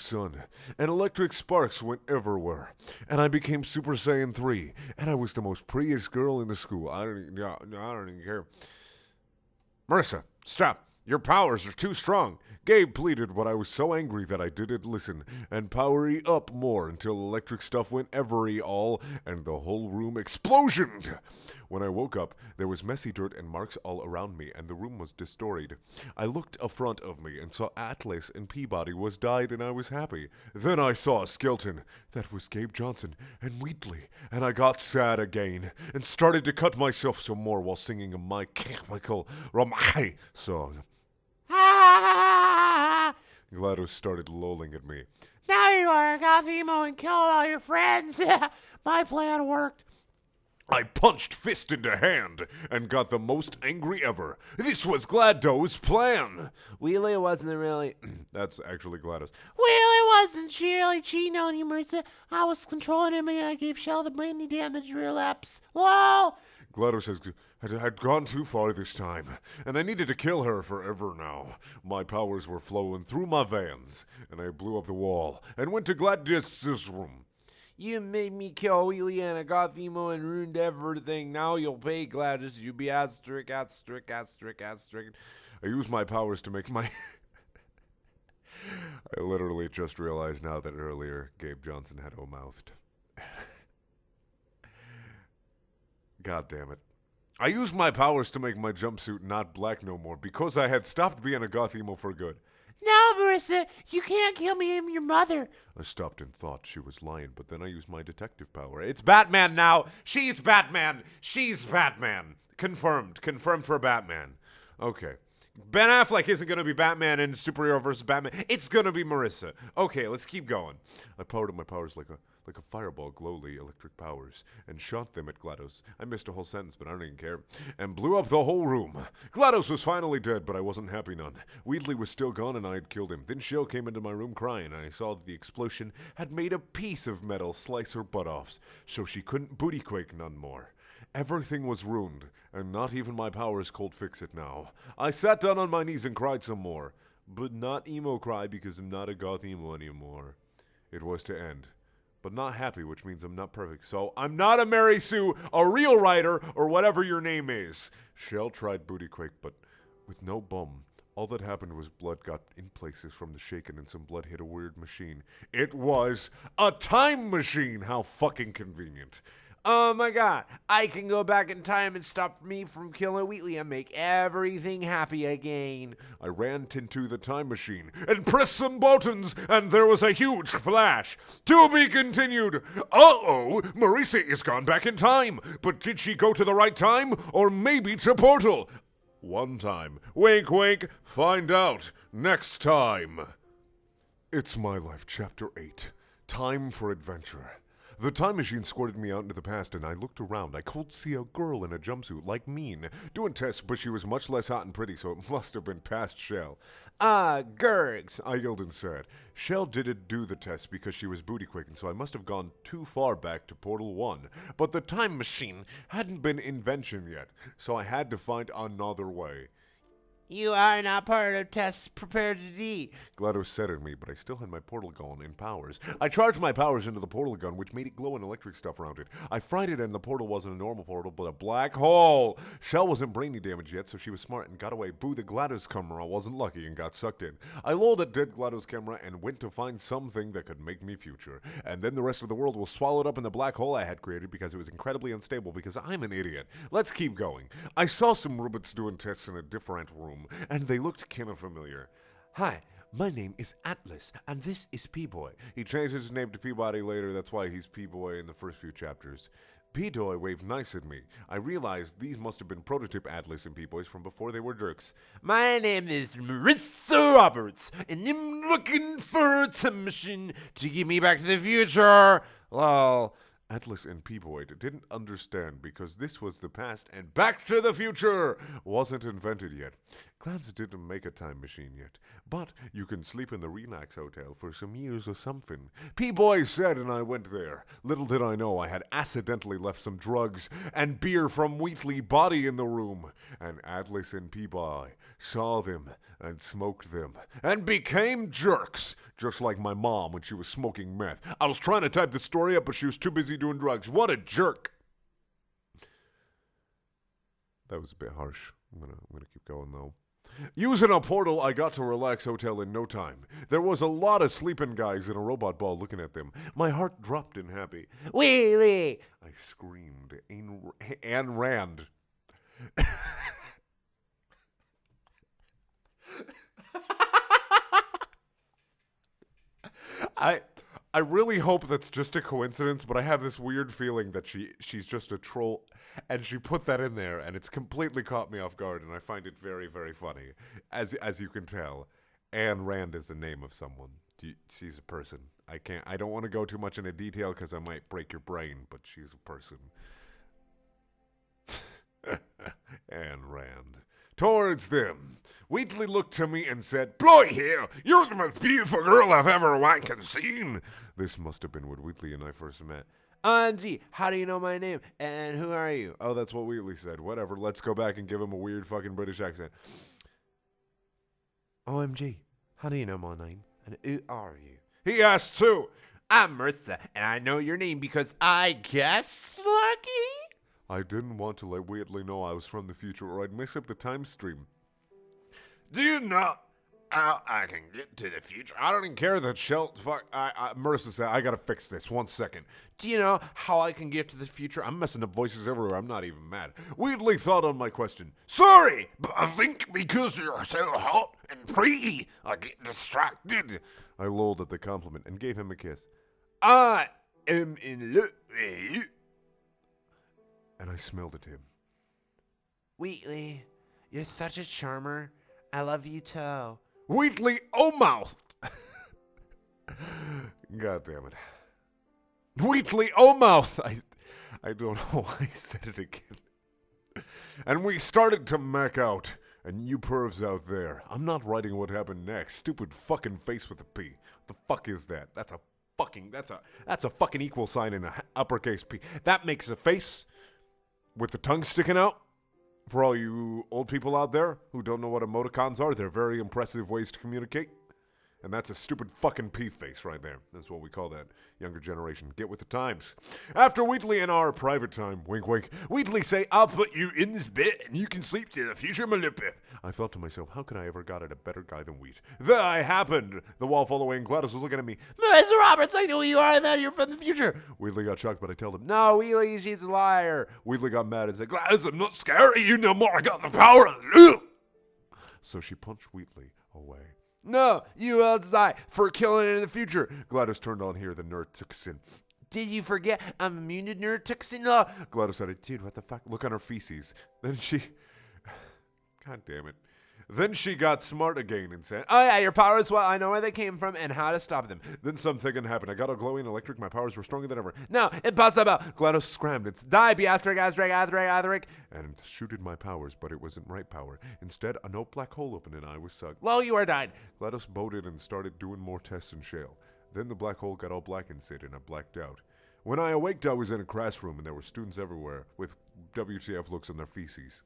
sun, and electric sparks went everywhere. And I became Super Saiyan 3, and I was the most prettiest girl in the school. I don't even care. Marissa, stop. Your powers are too strong. Gabe pleaded, but I was so angry that I didn't listen, and powery up more until electric stuff went all, and the whole room explosioned. When I woke up, there was messy dirt and marks all around me, and the room was distorted. I looked affront of me and saw Atlas and Peabody was died, and I was happy. Then I saw a skeleton. That was Gabe Johnson and Wheatley, and I got sad again and started to cut myself some more while singing a My Chemical Romance song. GLaDOS started lolling at me. Now you are a goth emo and killed all your friends. My plan worked. I punched fist into hand and got the most angry ever. This was GLaDOS' plan. Wheelie wasn't really. That's actually GLaDOS. Wheelie wasn't really cheating on you, Marissa. I was controlling him and I gave Shell the brainy damage relapse. Whoa! GLaDOS had gone too far this time, and I needed to kill her forever now. My powers were flowing through my veins, and I blew up the wall and went to GLaDOS' room. You made me kill Wheelie and a goth emo and ruined everything. Now you'll pay, GLaDOS. You be asterisk. I used my powers to make my... I literally just realized now that earlier Gabe Johnson had O-mouthed. God damn it. I used my powers to make my jumpsuit not black no more because I had stopped being a goth emo for good. No, Marissa, you can't kill me. I'm your mother. I stopped and thought she was lying, but then I used my detective power. It's Batman now. She's Batman. She's Batman. Confirmed. Confirmed for Batman. Okay. Ben Affleck isn't going to be Batman in Superhero vs. Batman. It's going to be Marissa. Okay, let's keep going. I powered up my powers like a fireball, glowly electric powers, and shot them at GLaDOS. I missed a whole sentence, but I don't even care. And blew up the whole room. GLaDOS was finally dead, but I wasn't happy none. Wheatley was still gone, and I had killed him. Then Shell came into my room crying, and I saw that the explosion had made a piece of metal slice her butt off, so she couldn't booty quake none more. Everything was ruined, and not even my powers could fix it now. I sat down on my knees and cried some more, but not emo cry because I'm not a goth emo anymore. It was to end. But not happy, which means I'm not perfect. So I'm not a Mary Sue, a real writer, or whatever your name is. Shell tried booty quake, but with no bum. All that happened was blood got in places from the shaking and some blood hit a weird machine. It was a time machine. How fucking convenient. Oh my god, I can go back in time and stop me from killing Wheatley and make everything happy again. I ran into the time machine and pressed some buttons, and there was a huge flash. To be continued. Uh-oh, Marissa is gone back in time. But did she go to the right time, or maybe to Portal? One time. Wink, wink. Find out next time. It's My Life, Chapter 8. Time for adventure. The time machine squirted me out into the past, and I looked around. I could see a girl in a jumpsuit, like mean, doing tests, but she was much less hot and pretty, so it must have been past Shell. Ah, Gergs, I yelled inside. Shell didn't do the test because she was booty quick, and so I must have gone too far back to Portal 1. But the time machine hadn't been invention yet, so I had to find another way. You are not part of tests prepared to D. GLaDOS said at me, but I still had my portal gun in powers. I charged my powers into the portal gun, which made it glow and electric stuff around it. I fried it, and the portal wasn't a normal portal, but a black hole. Shell wasn't brainy damaged yet, so she was smart and got away. Boo, the GLaDOS camera wasn't lucky and got sucked in. I lulled at dead GLaDOS camera and went to find something that could make me future. And then the rest of the world was swallowed up in the black hole I had created because it was incredibly unstable because I'm an idiot. Let's keep going. I saw some robots doing tests in a different room, and they looked kind of familiar. Hi, my name is Atlas, and this is P-Boy. He changed his name to Peabody later, that's why he's P-Boy in the first few chapters. P-Doy waved nice at me. I realized these must have been prototype Atlas and P-Boys from before they were jerks. My name is Marissa Roberts, and I'm looking for a time machine to get me back to the future. Lol. Atlas and P-Boy didn't understand because this was the past and Back to the Future wasn't invented yet. Clans didn't make a time machine yet, but you can sleep in the Relax Hotel for some years or something. P-Boy said, and I went there. Little did I know I had accidentally left some drugs and beer from Wheatley body in the room. And Atlas and P-Boy saw them and smoked them and became jerks, just like my mom when she was smoking meth. I was trying to type the story up, but she was too busy doing drugs. What a jerk. That was a bit harsh. I'm gonna keep going though. Using a portal, I got to Relax Hotel in no time. There was a lot of sleeping guys in a robot ball looking at them. My heart dropped in happy. Wheelie! I screamed. Ayn Rand. I really hope that's just a coincidence, but I have this weird feeling that she's just a troll, and she put that in there, and it's completely caught me off guard, and I find it very, very funny. As you can tell, Ayn Rand is the name of someone. She's a person. I don't want to go too much into detail because I might break your brain, but she's a person. Ayn Rand. Towards them. Wheatley looked to me and said, "Bloody hell, you're the most beautiful girl I've ever wanking seen." This must have been when Wheatley and I first met. Auntie, how do you know my name? And who are you? Oh, that's what Wheatley said. Whatever, let's go back and give him a weird fucking British accent. OMG, how do you know my name? And who are you? He asked too. I'm Marissa, and I know your name because I guessed lucky. I didn't want to let Wheatley know I was from the future or I'd mess up the time stream. Do you know how I can get to the future? I don't even care that Marissa said, I gotta fix this. 1 second. Do you know how I can get to the future? I'm messing up voices everywhere. I'm not even mad. Wheatley thought on my question. Sorry, but I think because you're so hot and pretty, I get distracted. I lolled at the compliment and gave him a kiss. I am in love with you. And I smelled at him. Wheatley, you're such a charmer. I love you too. Wheatley O-mouthed. God damn it. Wheatley O-mouth. I don't know why I said it again. And we started to mac out. And you pervs out there. I'm not writing what happened next. Stupid fucking face with a P. The fuck is that? That's a fucking equal sign in a uppercase P. That makes a face with the tongue sticking out. For all you old people out there who don't know what emoticons are, they're very impressive ways to communicate. And that's a stupid fucking P face right there. That's what we call that. Younger generation. Get with the times. After Wheatley and our private time, wink wink, Wheatley say, "I'll put you in this bed and you can sleep to the future, my lip." I thought to myself, how could I ever got at a better guy than Wheat? That happened. The wall fell away and GLaDOS was looking at me. Mr. Roberts, I know who you are and that you're from the future. Wheatley got shocked, but I told him, "No, Wheatley, she's a liar." Wheatley got mad and said, "GLaDOS, I'm not scary you no more. I got the power of the So she punched Wheatley away. "No, you will die for killing it in the future." GLaDOS turned on here, the nerd took sin. "Did you forget I'm immune to neurotoxin?" GLaDOS said, "Dude, what the fuck? Look on her feces." Then she... God damn it. Then she got smart again and said, Oh yeah, your powers, well, I know where they came from and how to stop them. then something happened. I got all glowy and electric. My powers were stronger than ever. No, impossible. GLaDOS scrammed. It's Die, be asterisk. and shooted my powers, but it wasn't right power. Instead, a no black hole opened and I was sucked. Lo, you are died. GLaDOS boated and started doing more tests in shale. Then the black hole got all black inside and I blacked out. When I awaked, I was in a classroom and there were students everywhere with WTF looks on their feces.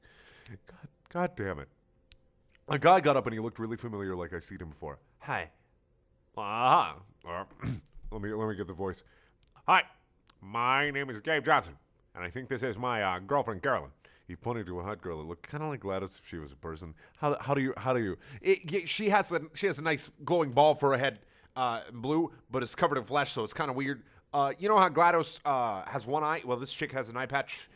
God damn it. A guy got up and he looked really familiar like I seen him before. Hi. Let me get the voice. Hi, my name is Gabe Johnson, and I think this is my girlfriend Carolyn. He pointed to a hot girl that looked kind of like GLaDOS if she was a person. How do you? She has a nice glowing ball for a head, blue, but it's covered in flesh, so it's kind of weird. You know how GLaDOS has one eye? Well, this chick has an eye patch.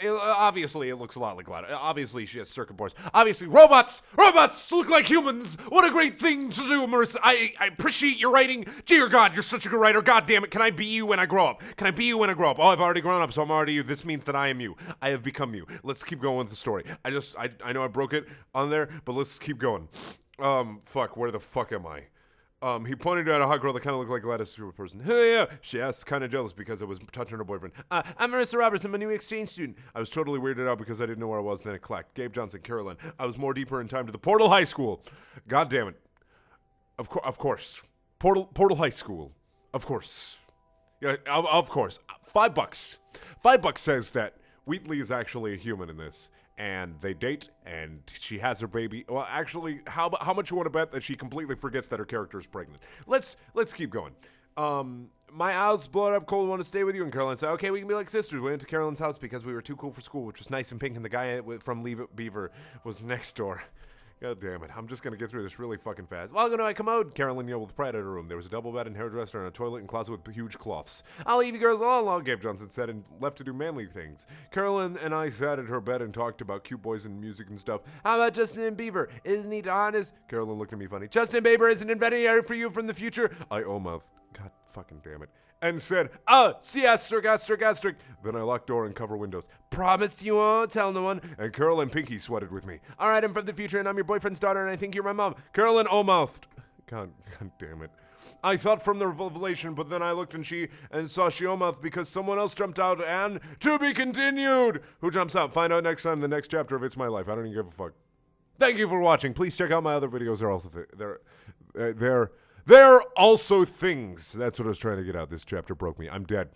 Obviously, it looks a lot like GLaDOS. Obviously, she has circuit boards. Obviously, robots look like humans. What a great thing to do, Marissa. I appreciate your writing. Dear God, you're such a good writer. God damn it, can I be you when I grow up? Oh, I've already grown up, so I'm already you. This means that I am you. I have become you. Let's keep going with the story. I know I broke it on there, but let's keep going. Fuck, where the fuck am I? He pointed at a hot girl that kind of looked like GLaDOS to a person. Hey, yeah, she asked, kind of jealous because I was touching her boyfriend. I'm Marissa Roberts. I'm a new exchange student. I was totally weirded out because I didn't know where I was. Then it clacked. Gabe Johnson, Carolyn. I was more deeper in time to the Portal High School. God damn it. Of course. Portal High School. Of course. Yeah, of course. $5. $5 says that Wheatley is actually a human in this. And they date, and she has her baby. Well, actually, how much you want to bet that she completely forgets that her character is pregnant? Let's keep going. My house blowed up cold, want to stay with you. And Caroline said, okay, we can be like sisters. We went to Carolyn's house because we were too cool for school, which was nice and pink, and the guy from Leave It Beaver was next door. God damn it. I'm just going to get through this really fucking fast. Welcome to my commode. Carolyn yelled with pride at her room. There was a double bed and hairdresser and a toilet and closet with huge cloths. I'll leave you girls alone, Gabe Johnson said, and left to do manly things. Carolyn and I sat at her bed and talked about cute boys and music and stuff. How about Justin Bieber? Isn't he honest? Carolyn looked at me funny. Justin Bieber is an inventor for you from the future. I mouthed. God fucking damn it. And said, see asterisk. Then I locked door and cover windows. Promise you won't tell no one. And Carolyn Pinky sweated with me. All right, I'm from the future and I'm your boyfriend's daughter and I think you're my mom. Carolyn mouthed. God damn it. I thought from the revelation, but then I looked and saw she mouthed because someone else jumped out and to be continued. Who jumps out? Find out next time, the next chapter of It's My Life. I don't even give a fuck. Thank you for watching. Please check out my other videos. They're also things. That's what I was trying to get out. This chapter broke me. I'm dead.